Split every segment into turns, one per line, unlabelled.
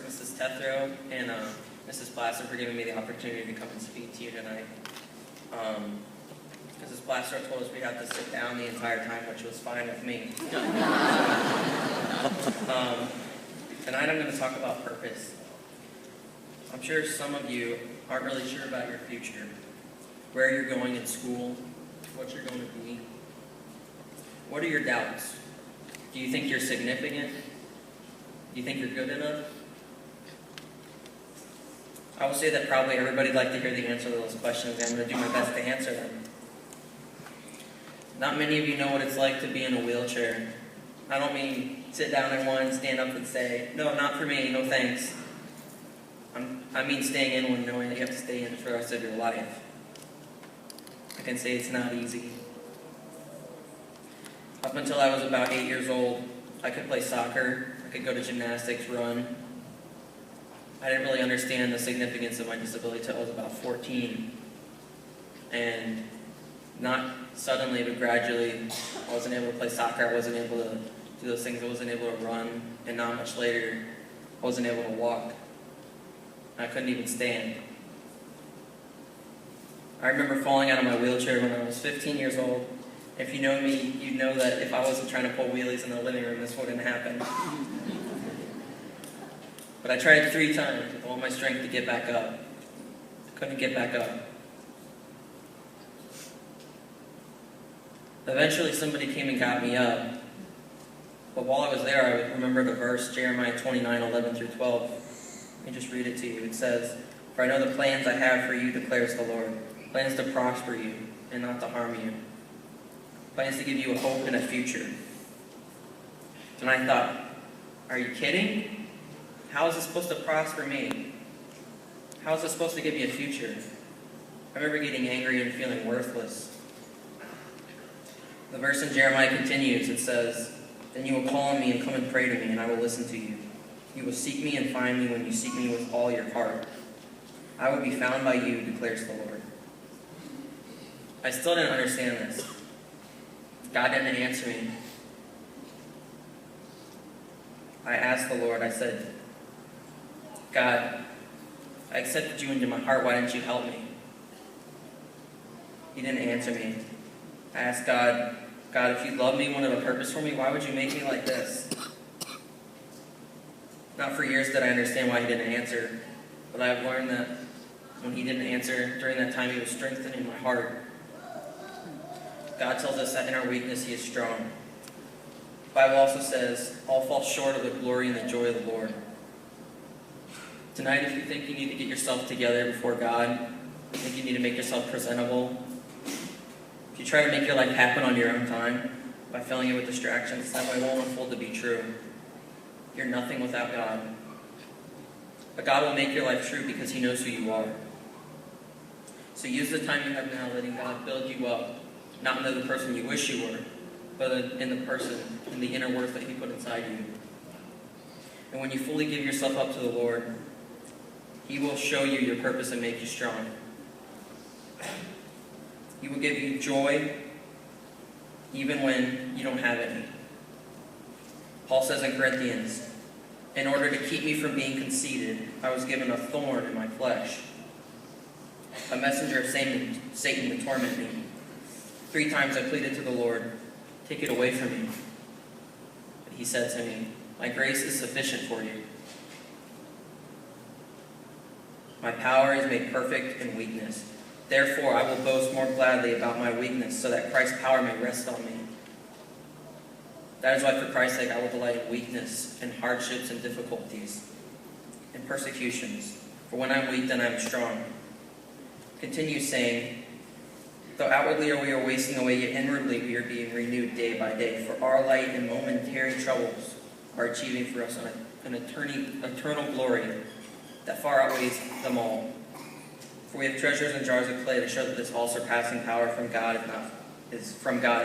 Mrs. Tethrow and Mrs. Plaster for giving me the opportunity to come and speak to you tonight. Mrs. Plaster told us we had to sit down the entire time, which was fine with me. Tonight I'm going to talk about purpose. I'm sure some of you aren't really sure about your future, where you're going in school, what you're going to be. What are your doubts? Do you think you're significant? Do you think you're good enough? I will say that probably everybody would like to hear the answer to those questions, and I'm going to do my best to answer them. Not many of you know what it's like to be in a wheelchair. I don't mean sit down in one, stand up and say, no, not for me, no thanks. I mean staying in one knowing that you have to stay in for the rest of your life. I can say it's not easy. Up until I was about 8 years old, I could play soccer, I could go to gymnastics, run. I didn't really understand the significance of my disability until I was about 14. And not suddenly, but gradually, I wasn't able to play soccer, I wasn't able to do those things, I wasn't able to run, and not much later, I wasn't able to walk. I couldn't even stand. I remember falling out of my wheelchair when I was 15 years old. If you know me, you'd know that if I wasn't trying to pull wheelies in the living room, this wouldn't happen. But I tried 3 times with all my strength to get back up. I couldn't get back up. Eventually somebody came and got me up. But while I was there, I remembered a verse, Jeremiah 29:11-12. Let me just read it to you. It says, "For I know the plans I have for you, declares the Lord. Plans to prosper you and not to harm you. Plans to give you a hope and a future." And I thought, are you kidding? How is this supposed to prosper me? How is this supposed to give me a future? I remember getting angry and feeling worthless. The verse in Jeremiah continues. It says, "Then you will call on me and come and pray to me, and I will listen to you. You will seek me and find me when you seek me with all your heart. I will be found by you, declares the Lord." I still didn't understand this. God didn't answer me. I asked the Lord, I said, "God, I accepted you into my heart, why didn't you help me?" He didn't answer me. I asked God, if you love me and wanted a purpose for me, why would you make me like this? Not for years did I understand why he didn't answer, but I've learned that when he didn't answer, during that time he was strengthening my heart. God tells us that in our weakness he is strong. The Bible also says, all fall short of the glory and the joy of the Lord. Tonight, if you think you need to get yourself together before God, you think you need to make yourself presentable, if you try to make your life happen on your own time by filling it with distractions, that way won't unfold to be true. You're nothing without God. But God will make your life true because he knows who you are. So use the time you have now letting God build you up, not into the person you wish you were, but in the person, in the inner worth that he put inside you. And when you fully give yourself up to the Lord, he will show you your purpose and make you strong. He will give you joy even when you don't have any. Paul says in Corinthians, "In order to keep me from being conceited, I was given a thorn in my flesh, a messenger of Satan to torment me. 3 times I pleaded to the Lord, 'Take it away from me.' But he said to me, 'My grace is sufficient for you. My power is made perfect in weakness. Therefore I will boast more gladly about my weakness, so that Christ's power may rest on me. That is why for Christ's sake I will delight in weakness, in hardships and difficulties, in persecutions. For when I am weak, then I am strong.' Continue saying, 'Though outwardly we are wasting away, yet inwardly we are being renewed day by day. For our light and momentary troubles are achieving for us an eternal glory that far outweighs them all. For we have treasures in jars of clay to show that this all-surpassing power is from God and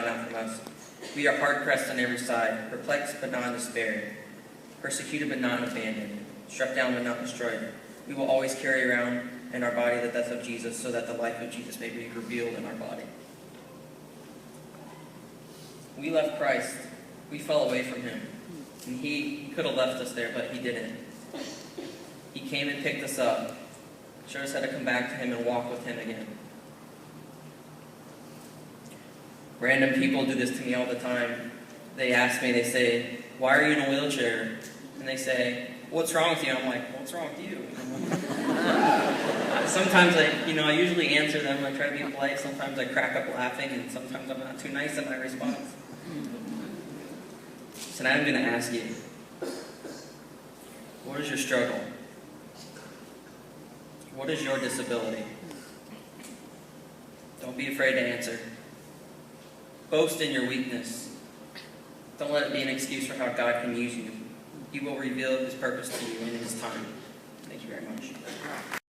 not from us. We are hard-pressed on every side, perplexed but not in despair, persecuted but not abandoned, struck down but not destroyed. We will always carry around in our body the death of Jesus, so that the life of Jesus may be revealed in our body." We left Christ. We fell away from him. And he could have left us there, but he didn't. He came and picked us up, showed us how to come back to Him and walk with Him again. Random people do this to me all the time. They ask me, they say, "Why are you in a wheelchair?" And they say, "What's wrong with you?" I'm like, "What's wrong with you?" Sometimes I usually answer them. I try to be polite. Sometimes I crack up laughing, and sometimes I'm not too nice in my response. So now I'm going to ask you, what is your struggle? What is your disability? Don't be afraid to answer. Boast in your weakness. Don't let it be an excuse for how God can use you. He will reveal His purpose to you in His time. Thank you very much.